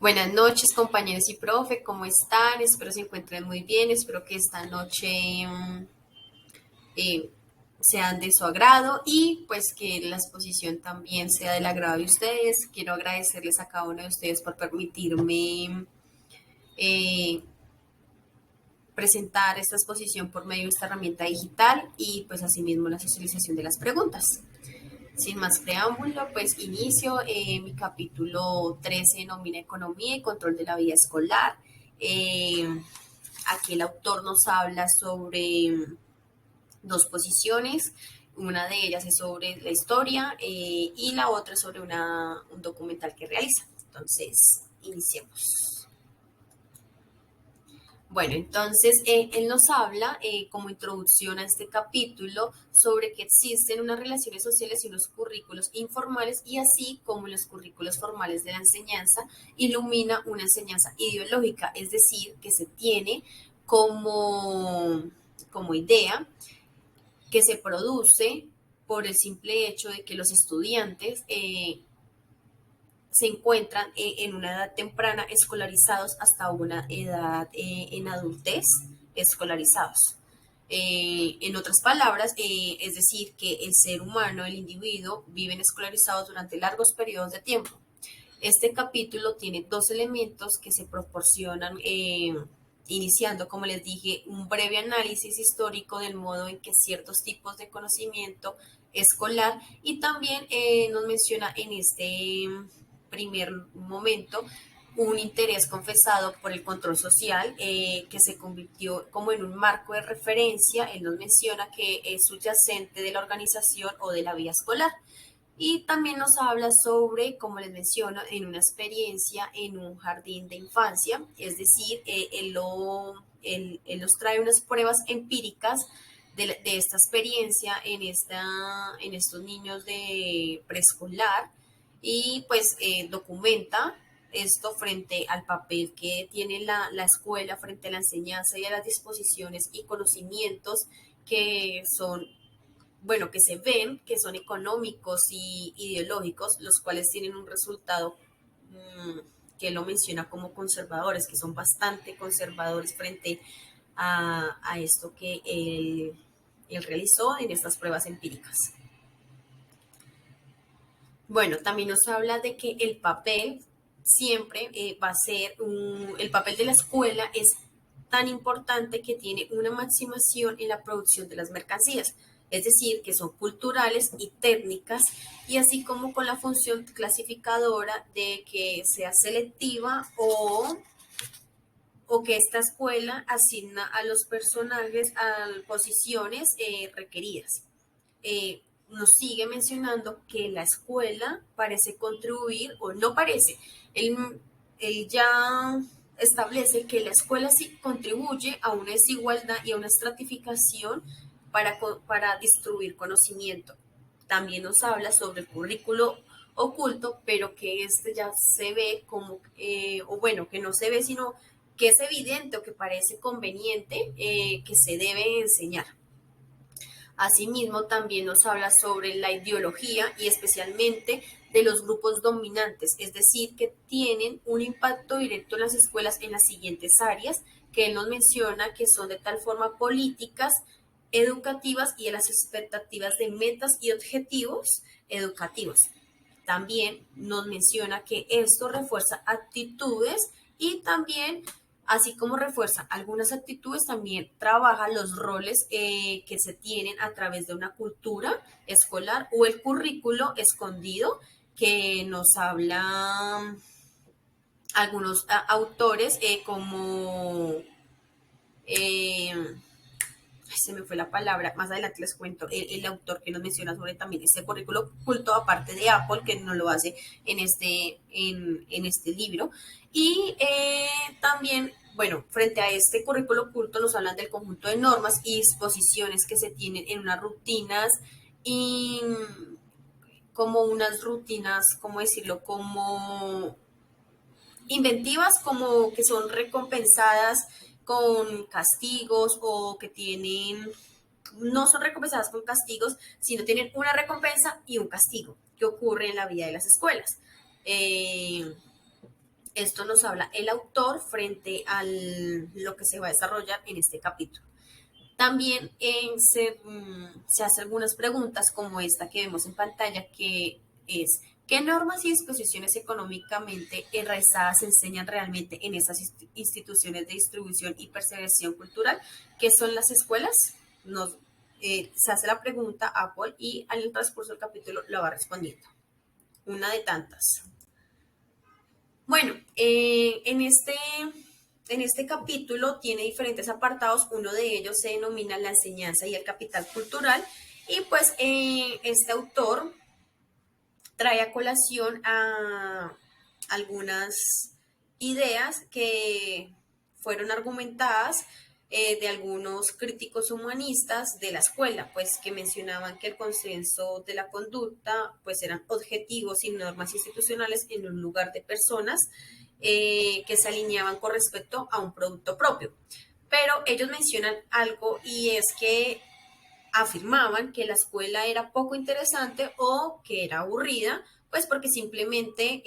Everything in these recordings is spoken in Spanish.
Buenas noches, compañeros y profe, ¿cómo están? Espero se encuentren muy bien, espero que esta noche eh, sean de su agrado y pues que la exposición también sea del agrado de ustedes. Quiero agradecerles a cada uno de ustedes por permitirme eh, presentar esta exposición por medio de esta herramienta digital y pues asimismo la socialización de las preguntas. Sin más preámbulo, pues inicio mi capítulo 13, denomina Economía y Control de la Vida Escolar. Eh, Aquí el autor nos habla sobre dos posiciones. Una de ellas es sobre la historia y la otra sobre un documental que realiza. Entonces, iniciemos. Bueno, entonces él nos habla como introducción a este capítulo sobre que existen unas relaciones sociales y unos currículos informales y así como los currículos formales de la enseñanza ilumina una enseñanza ideológica, es decir, que se tiene como idea que se produce por el simple hecho de que los estudiantes se encuentran en una edad temprana escolarizados hasta una edad en adultez escolarizados. En otras palabras, es decir, que el ser humano, el individuo, viven escolarizados durante largos periodos de tiempo. Este capítulo tiene dos elementos que se proporcionan, iniciando, como les dije, un breve análisis histórico del modo en que ciertos tipos de conocimiento escolar y también nos menciona en este primer momento un interés confesado por el control social que se convirtió como en un marco de referencia. Él nos menciona que es subyacente de la organización o de la vía escolar. Y también nos habla sobre, como les menciono, en una experiencia en un jardín de infancia, es decir, él nos trae unas pruebas empíricas de esta experiencia en estos niños de preescolar y pues documenta esto frente al papel que tiene la escuela, frente a la enseñanza y a las disposiciones y conocimientos que son bueno, que se ven, que son económicos y ideológicos, los cuales tienen un resultado que lo menciona como conservadores, que son bastante conservadores frente a esto que él realizó en estas pruebas empíricas. Bueno, también nos habla de que el papel siempre va a ser, el papel de la escuela es tan importante que tiene una maximación en la producción de las mercancías, es decir, que son culturales y técnicas, y así como con la función clasificadora de que sea selectiva o que esta escuela asigna a los personajes a posiciones requeridas. Nos sigue mencionando que la escuela parece contribuir, o no parece, él ya establece que la escuela sí contribuye a una desigualdad y a una estratificación para distribuir conocimiento. También nos habla sobre el currículo oculto, pero que este ya se ve como, o bueno, que no se ve, sino que es evidente o que parece conveniente que se debe enseñar. Asimismo, también nos habla sobre la ideología y especialmente de los grupos dominantes, es decir, que tienen un impacto directo en las escuelas en las siguientes áreas que él nos menciona que son de tal forma políticas, educativas y de las expectativas de metas y objetivos educativos. También nos menciona que esto refuerza actitudes y también, así como refuerza algunas actitudes, también trabaja los roles que se tienen a través de una cultura escolar o el currículo escondido que nos habla algunos autores como eh, se me fue la palabra, más adelante les cuento el autor que nos menciona sobre también este currículo oculto, aparte de Apple, que no lo hace en este libro. Y también, bueno, frente a este currículo oculto nos hablan del conjunto de normas y disposiciones que se tienen en unas rutinas y como unas rutinas, ¿cómo decirlo? Como inventivas, como que son recompensadas con castigos o que tienen no son recompensadas con castigos, sino tienen una recompensa y un castigo que ocurre en la vida de las escuelas. Eh, Esto nos habla el autor frente a lo que se va a desarrollar en este capítulo. También se hace algunas preguntas como esta que vemos en pantalla, que es: ¿qué normas y disposiciones económicamente enraizadas se enseñan realmente en estas instituciones de distribución y preservación cultural? ¿Qué son las escuelas? Se hace la pregunta a Apple y al transcurso del capítulo la va respondiendo. Una de tantas. Bueno, en este capítulo tiene diferentes apartados. Uno de ellos se denomina la enseñanza y el capital cultural. Y pues este autor trae a colación a algunas ideas que fueron argumentadas de algunos críticos humanistas de la escuela, pues que mencionaban que el consenso de la conducta pues eran objetivos y normas institucionales en un lugar de personas que se alineaban con respecto a un producto propio. Pero ellos mencionan algo, y es que afirmaban que la escuela era poco interesante o que era aburrida, pues porque simplemente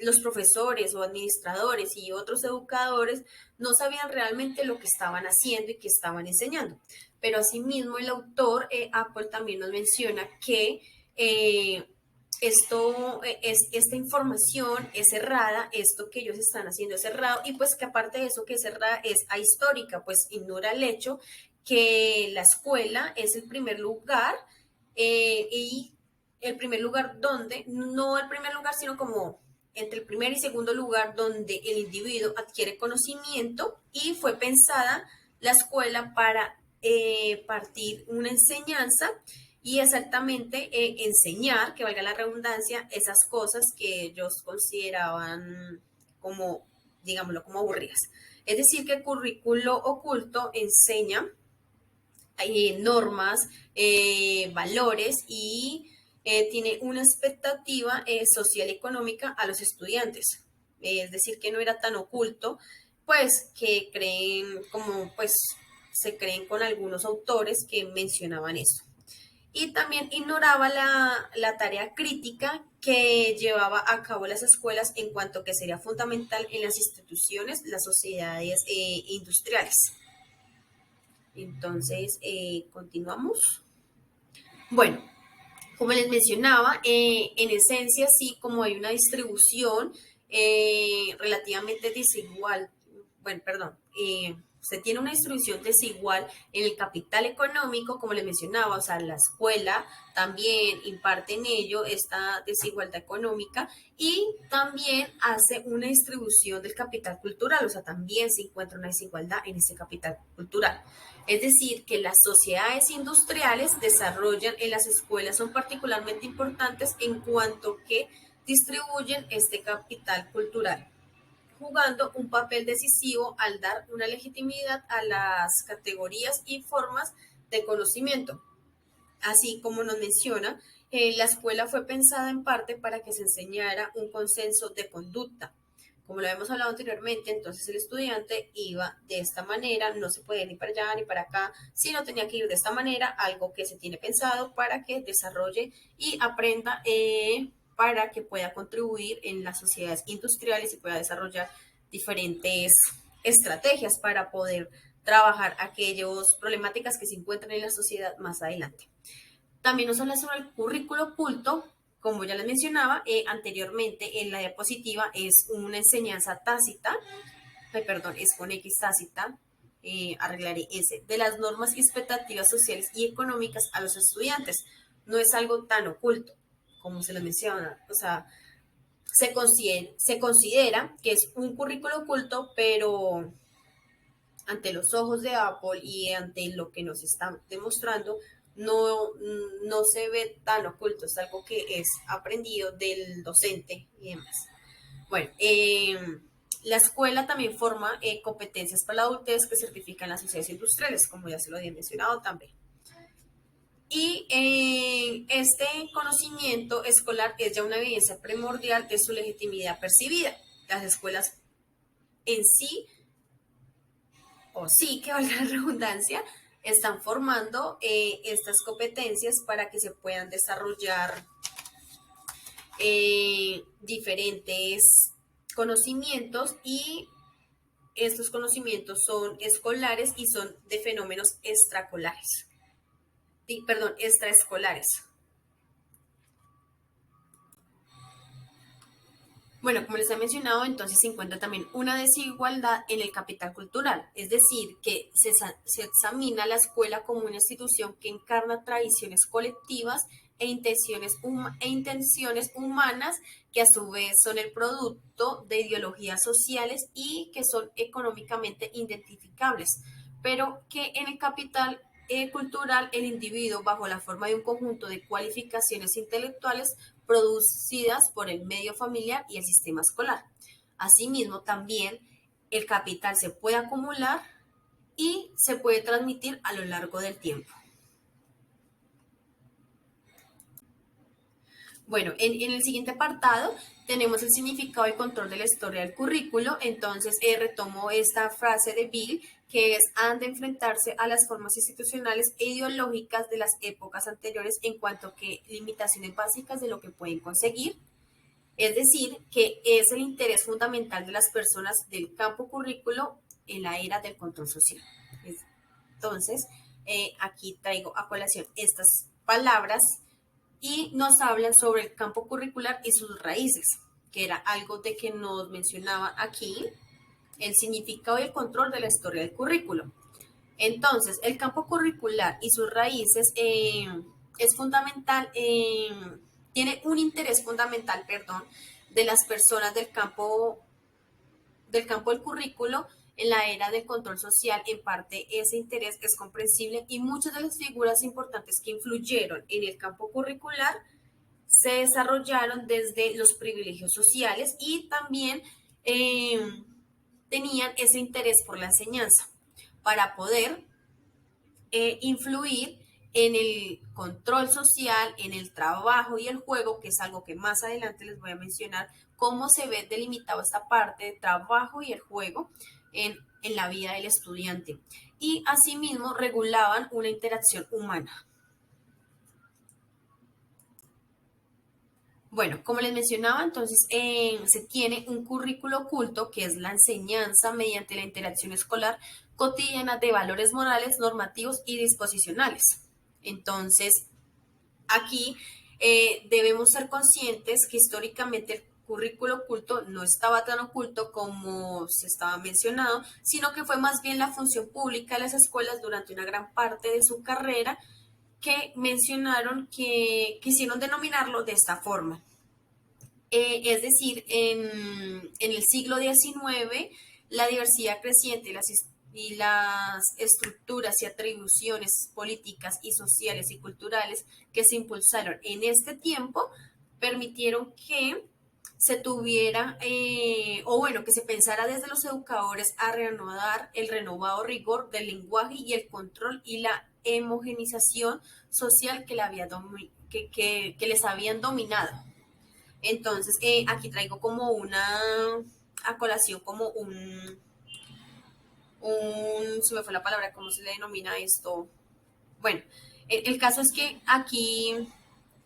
los profesores o administradores y otros educadores no sabían realmente lo que estaban haciendo y que estaban enseñando. Pero asimismo el autor, Apple, también nos menciona que esta información es errada, esto que ellos están haciendo es errado, y pues que aparte de eso que es errada es ahistórica, pues ignora el hecho que la escuela es el primer lugar, y el primer lugar donde, no el primer lugar, sino como entre el primer y segundo lugar donde el individuo adquiere conocimiento, y fue pensada la escuela para partir una enseñanza y exactamente enseñar, que valga la redundancia, esas cosas que ellos consideraban como, digámoslo, como aburridas. Es decir, que el currículo oculto enseña normas, valores, y tiene una expectativa social y económica a los estudiantes. Es decir, que no era tan oculto, pues que creen, como pues se creen con algunos autores que mencionaban eso. Y también ignoraba la tarea crítica que llevaba a cabo las escuelas, en cuanto que sería fundamental en las instituciones, las sociedades industriales. Entonces, continuamos. Bueno, como les mencionaba, en esencia, sí, como hay una distribución relativamente desigual, bueno, perdón, se tiene una distribución desigual en el capital económico, como les mencionaba, o sea, la escuela también imparte en ello esta desigualdad económica, y también hace una distribución del capital cultural, o sea, también se encuentra una desigualdad en ese capital cultural. Es decir, que las sociedades industriales desarrollan en las escuelas son particularmente importantes en cuanto que distribuyen este capital cultural, jugando un papel decisivo al dar una legitimidad a las categorías y formas de conocimiento. Así como nos menciona, la escuela fue pensada en parte para que se enseñara un consenso de conducta. Como lo habíamos hablado anteriormente, entonces el estudiante iba de esta manera, no se puede ni para allá ni para acá, sino tenía que ir de esta manera, algo que se tiene pensado para que desarrolle y aprenda, para que pueda contribuir en las sociedades industriales y pueda desarrollar diferentes estrategias para poder trabajar aquellas problemáticas que se encuentran en la sociedad más adelante. También nos habla sobre el currículo oculto. Como ya les mencionaba anteriormente en la diapositiva, es una enseñanza tácita, perdón, es con X tácita, arreglaré ese, de las normas y expectativas sociales y económicas a los estudiantes. No es algo tan oculto como se les menciona, o sea, se considera que es un currículo oculto, pero ante los ojos de Apple y ante lo que nos están demostrando, no, no se ve tan oculto, es algo que es aprendido del docente y demás. Bueno, la escuela también forma competencias para la adultez que certifican las sociedades industriales, como ya se lo había mencionado también. Y este conocimiento escolar es ya una evidencia primordial de su legitimidad percibida. Las escuelas en sí, o sí, que valga la redundancia, están formando estas competencias para que se puedan desarrollar diferentes conocimientos y estos conocimientos son escolares y son de fenómenos extracolares, perdón, extraescolares. Bueno, como les he mencionado, entonces se encuentra también una desigualdad en el capital cultural, es decir, que se examina la escuela como una institución que encarna tradiciones colectivas e intenciones humanas que a su vez son el producto de ideologías sociales y que son económicamente identificables, pero que en el capital cultural el individuo, bajo la forma de un conjunto de cualificaciones intelectuales, producidas por el medio familiar y el sistema escolar. Asimismo, también el capital se puede acumular y se puede transmitir a lo largo del tiempo. Bueno, en el siguiente apartado tenemos el significado y control de la historia del currículo. Entonces, retomo esta frase de Bill, que es: han de enfrentarse a las formas institucionales e ideológicas de las épocas anteriores en cuanto que limitaciones básicas de lo que pueden conseguir. Es decir, que es el interés fundamental de las personas del campo currículo en la era del control social. Entonces, aquí traigo a colación estas palabras y nos hablan sobre el campo curricular y sus raíces, que era algo de que nos mencionaba aquí, el significado y el control de la historia del currículo. Entonces, el campo curricular y sus raíces es fundamental, tiene un interés fundamental, perdón, de las personas del campo del currículo en la era del control social. En parte, ese interés es comprensible y muchas de las figuras importantes que influyeron en el campo curricular se desarrollaron desde los privilegios sociales y también eh, tenían ese interés por la enseñanza para poder influir en el control social, en el trabajo y el juego, que es algo que más adelante les voy a mencionar, cómo se ve delimitado esta parte de trabajo y el juego en la vida del estudiante. Y asimismo regulaban una interacción humana. Bueno, como les mencionaba, entonces se tiene un currículo oculto que es la enseñanza mediante la interacción escolar cotidiana de valores morales, normativos y disposicionales. Entonces, aquí debemos ser conscientes que históricamente el currículo oculto no estaba tan oculto como se estaba mencionado, sino que fue más bien la función pública de las escuelas durante una gran parte de su carrera que mencionaron que quisieron denominarlo de esta forma. Es decir, en el siglo XIX, la diversidad creciente y las estructuras y atribuciones políticas y sociales y culturales que se impulsaron en este tiempo permitieron que se tuviera, o bueno, que se pensara desde los educadores a reanudar el renovado rigor del lenguaje y el control y la homogenización social que les habían dominado. Entonces, aquí traigo como a colación, como se me fue la palabra, ¿cómo se le denomina esto? Bueno, el caso es que aquí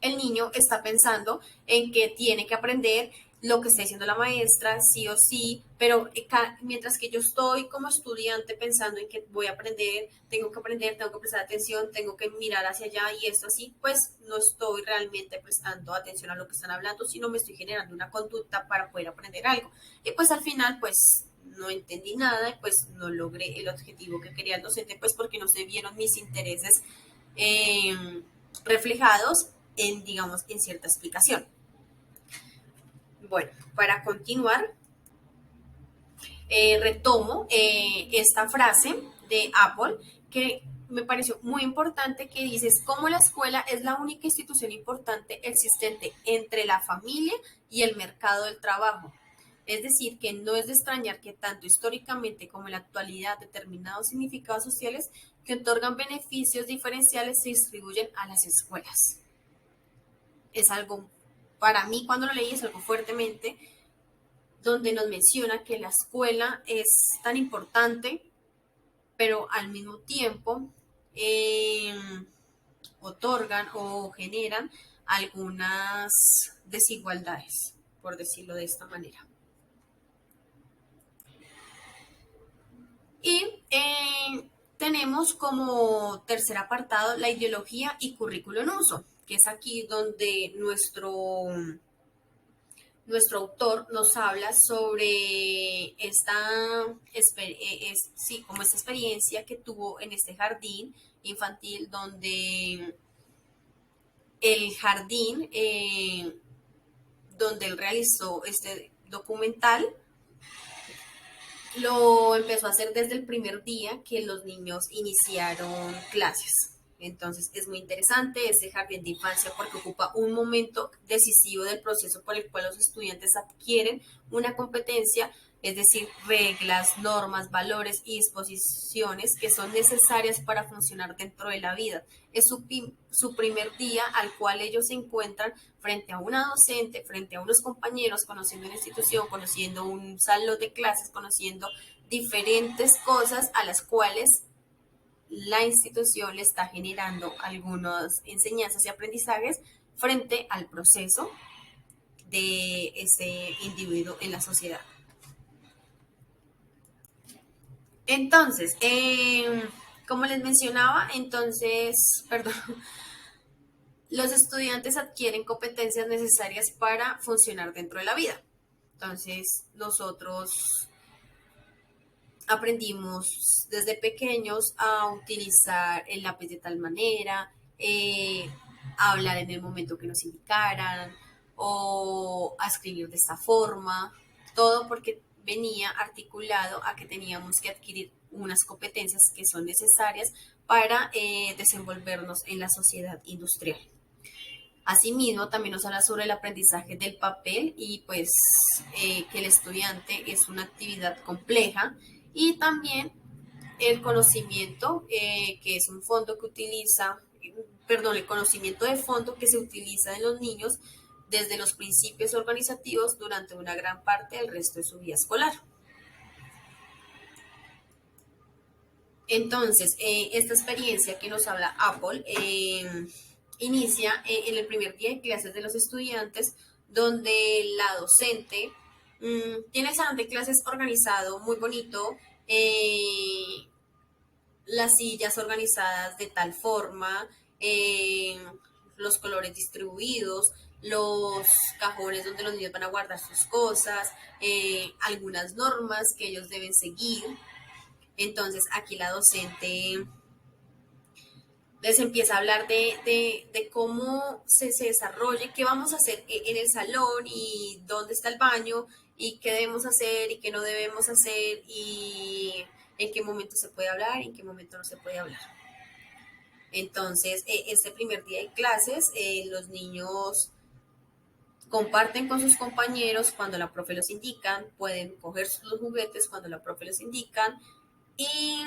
el niño está pensando en que tiene que aprender lo que está diciendo la maestra, sí o sí, pero mientras que yo estoy como estudiante pensando en que voy a aprender, tengo que prestar atención, tengo que mirar hacia allá y esto así, pues no estoy realmente prestando atención a lo que están hablando, sino me estoy generando una conducta para poder aprender algo. Y pues al final, pues no entendí nada y pues no logré el objetivo que quería el docente, pues porque no se vieron mis intereses eh, reflejados digamos, en cierta explicación. Bueno, para continuar, retomo esta frase de Apple que me pareció muy importante, que dice: cómo la escuela es la única institución importante existente entre la familia y el mercado del trabajo. Es decir, que no es de extrañar que tanto históricamente como en la actualidad determinados significados sociales que otorgan beneficios diferenciales se distribuyen a las escuelas. Es algo, para mí cuando lo leí, es algo fuertemente, donde nos menciona que la escuela es tan importante, pero al mismo tiempo eh, otorgan o generan algunas desigualdades, por decirlo de esta manera. Y tenemos como tercer apartado la ideología y currículo en uso, que es aquí donde nuestro autor nos habla sobre como esta experiencia que tuvo en este jardín infantil, donde el jardín donde él realizó este documental lo empezó a hacer desde el primer día que los niños iniciaron clases. Entonces es muy interesante este jardín de infancia porque ocupa un momento decisivo del proceso por el cual los estudiantes adquieren una competencia, es decir, reglas, normas, valores y disposiciones que son necesarias para funcionar dentro de la vida. Es su primer día al cual ellos se encuentran frente a una docente, frente a unos compañeros, conociendo una institución, conociendo un salón de clases, conociendo diferentes cosas a las cuales la institución le está generando algunas enseñanzas y aprendizajes frente al proceso de ese individuo en la sociedad. Entonces, como les mencionaba, perdón, los estudiantes adquieren competencias necesarias para funcionar dentro de la vida. Entonces, nosotros aprendimos desde pequeños a utilizar el lápiz de tal manera, a hablar en el momento que nos indicaran o a escribir de esta forma, todo porque venía articulado a que teníamos que adquirir unas competencias que son necesarias para desenvolvernos en la sociedad industrial. Asimismo, también nos habla sobre el aprendizaje del papel y pues que el estudiante es una actividad compleja y también el conocimiento, que es un fondo que utiliza, perdón, el conocimiento de fondo que se utiliza en los niños desde los principios organizativos durante una gran parte del resto de su vida escolar. Entonces, esta experiencia que nos habla Apple inicia en el primer día de clases de los estudiantes, donde la docente tiene el salón de clases organizado muy bonito, las sillas organizadas de tal forma, los colores distribuidos, los cajones donde los niños van a guardar sus cosas, algunas normas que ellos deben seguir. Entonces aquí la docente les empieza a hablar de cómo se desarrolla, qué vamos a hacer en el salón y dónde está el baño y qué debemos hacer y qué no debemos hacer y en qué momento se puede hablar y en qué momento no se puede hablar. Entonces, este primer día de clases, los niños comparten con sus compañeros cuando la profe los indican, pueden coger los juguetes cuando la profe los indican y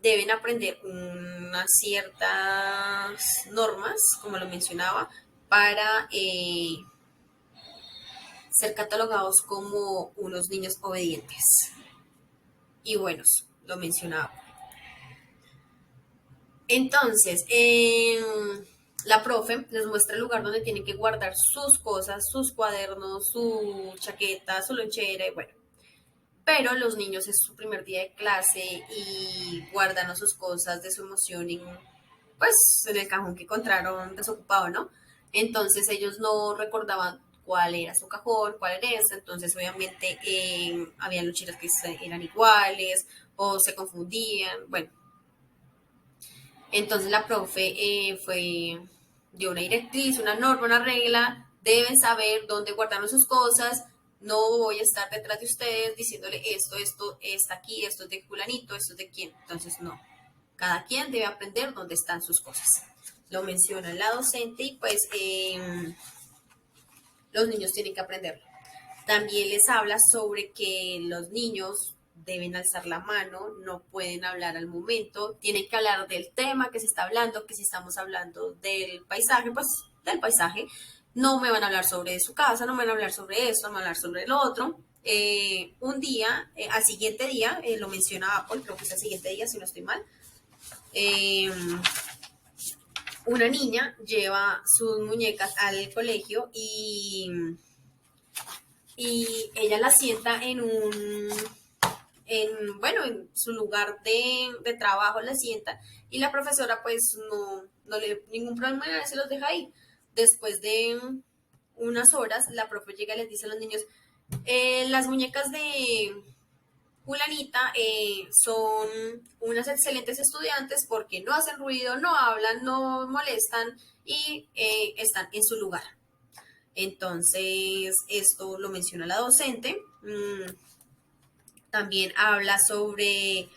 deben aprender unas ciertas normas, como lo mencionaba, para ser catalogados como unos niños obedientes y buenos, lo mencionaba. Entonces, la profe les muestra el lugar donde tienen que guardar sus cosas, sus cuadernos, su chaqueta, su lonchera y bueno. Pero los niños es su primer día de clase y guardan sus cosas de su emoción en el cajón que encontraron desocupado, ¿no? Entonces ellos no recordaban cuál era su cajón, cuál era ese, entonces obviamente habían loncheras que eran iguales o se confundían, bueno. Entonces la profe dio una directriz, una norma, una regla, deben saber dónde guardaron sus cosas, no voy a estar detrás de ustedes diciéndole esto está aquí, esto es de fulanito, esto es de quién. Entonces, no. Cada quien debe aprender dónde están sus cosas. Lo menciona la docente y pues los niños tienen que aprenderlo. También les habla sobre que los niños deben alzar la mano, no pueden hablar al momento, tienen que hablar del tema que se está hablando, que si estamos hablando del paisaje, pues del paisaje. No me van a hablar sobre su casa, no me van a hablar sobre eso, no me van a hablar sobre lo otro. Un día, al siguiente día, lo menciona Apple, creo que es al siguiente día, si no estoy mal, una niña lleva sus muñecas al colegio y ella la sienta bueno, en su lugar de trabajo la sienta y la profesora pues no le ningún problema, se los deja ahí. Después de unas horas, la profe llega y les dice a los niños, las muñecas de Julanita son unas excelentes estudiantes porque no hacen ruido, no hablan, no molestan y están en su lugar. Entonces, esto lo menciona la docente. También habla sobre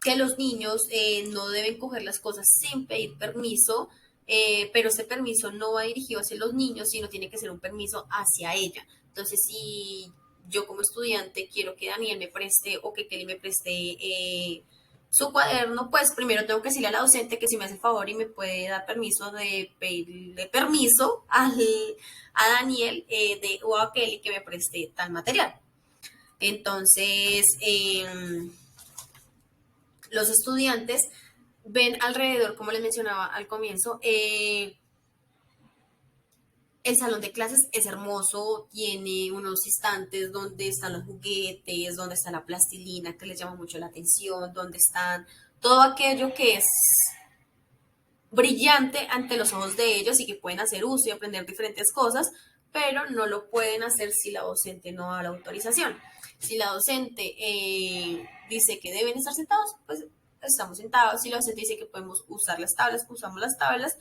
que los niños no deben coger las cosas sin pedir permiso, pero ese permiso no va dirigido hacia los niños, sino tiene que ser un permiso hacia ella. Entonces, si yo como estudiante quiero que Daniel me preste o que Kelly me preste su cuaderno, pues primero tengo que decirle a la docente que si me hace el favor y me puede dar permiso de pedirle permiso a Daniel o a Kelly que me preste tal material. Entonces, los estudiantes ven alrededor, como les mencionaba al comienzo, el salón de clases es hermoso, tiene unos estantes donde están los juguetes, donde está la plastilina que les llama mucho la atención, donde están todo aquello que es brillante ante los ojos de ellos y que pueden hacer uso y aprender diferentes cosas, pero no lo pueden hacer si la docente no da la autorización. Si la docente dice que deben estar sentados, pues estamos sentados. Si la docente dice que podemos usar las tablas, usamos las tablas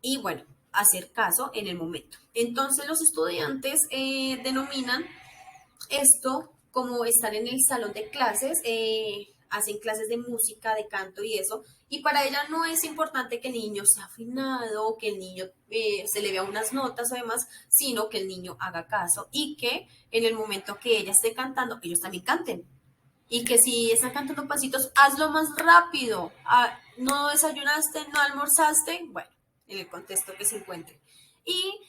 y bueno, hacer caso en el momento. Entonces los estudiantes denominan esto como estar en el salón de clases, hacen clases de música, de canto y eso, y para ella no es importante que el niño sea afinado, que el niño se le vea unas notas o demás, sino que el niño haga caso y que en el momento que ella esté cantando, ellos también canten. Y que si están cantando pasitos, hazlo más rápido. Ah, no desayunaste, no almorzaste, bueno, en el contexto que se encuentre. Y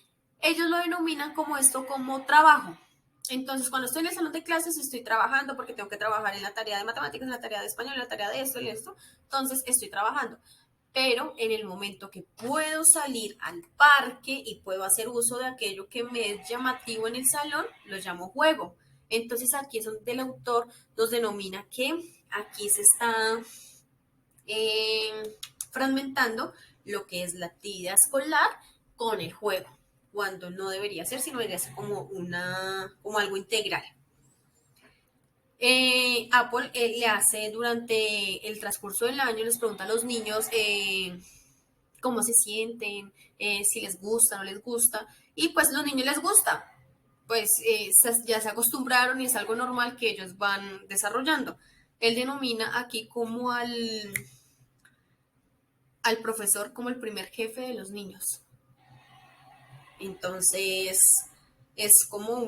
ellos lo denominan como esto, como trabajo. Entonces, cuando estoy en el salón de clases, estoy trabajando porque tengo que trabajar en la tarea de matemáticas, en la tarea de español, en la tarea de esto y esto. Entonces, estoy trabajando. Pero en el momento que puedo salir al parque y puedo hacer uso de aquello que me es llamativo en el salón, lo llamo juego. Entonces, aquí es donde el autor nos denomina que aquí se está fragmentando lo que es la actividad escolar con el juego, cuando no debería ser, sino debería ser como algo integral. Apple le hace durante el transcurso del año, les pregunta a los niños cómo se sienten, si les gusta, no les gusta, y pues a los niños les gusta, pues ya se acostumbraron y es algo normal que ellos van desarrollando. Él denomina aquí como al profesor como el primer jefe de los niños. Entonces, es como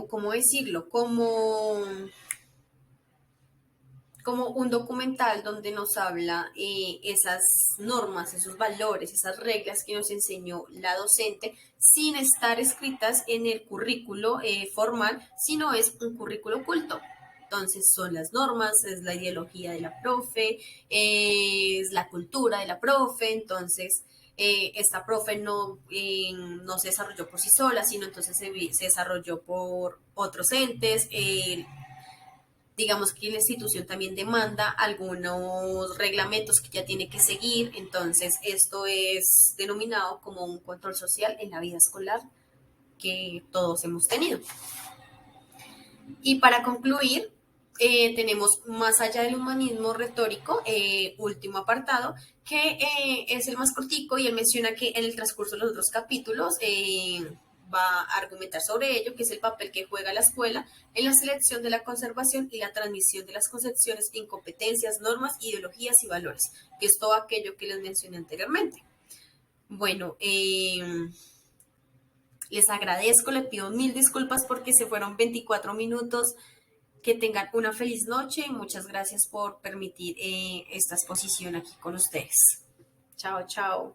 ¿cómo decirlo? Como un documental donde nos habla esas normas, esos valores, esas reglas que nos enseñó la docente sin estar escritas en el currículo formal, sino es un currículo oculto. Entonces son las normas, es la ideología de la profe, es la cultura de la profe, entonces esta profe no se desarrolló por sí sola, sino entonces se desarrolló por otros entes, digamos que la institución también demanda algunos reglamentos que ya tiene que seguir, entonces esto es denominado como un control social en la vida escolar que todos hemos tenido. Y para concluir, tenemos más allá del humanismo retórico, último apartado, que es el más cortico y él menciona que en el transcurso de los otros capítulos va a argumentar sobre ello, que es el papel que juega la escuela en la selección de la conservación y la transmisión de las concepciones en competencias, normas, ideologías y valores, que es todo aquello que les mencioné anteriormente. Bueno, les agradezco, les pido mil disculpas porque se fueron 24 minutos. Que tengan una feliz noche y muchas gracias por permitir esta exposición aquí con ustedes. Chao, chao.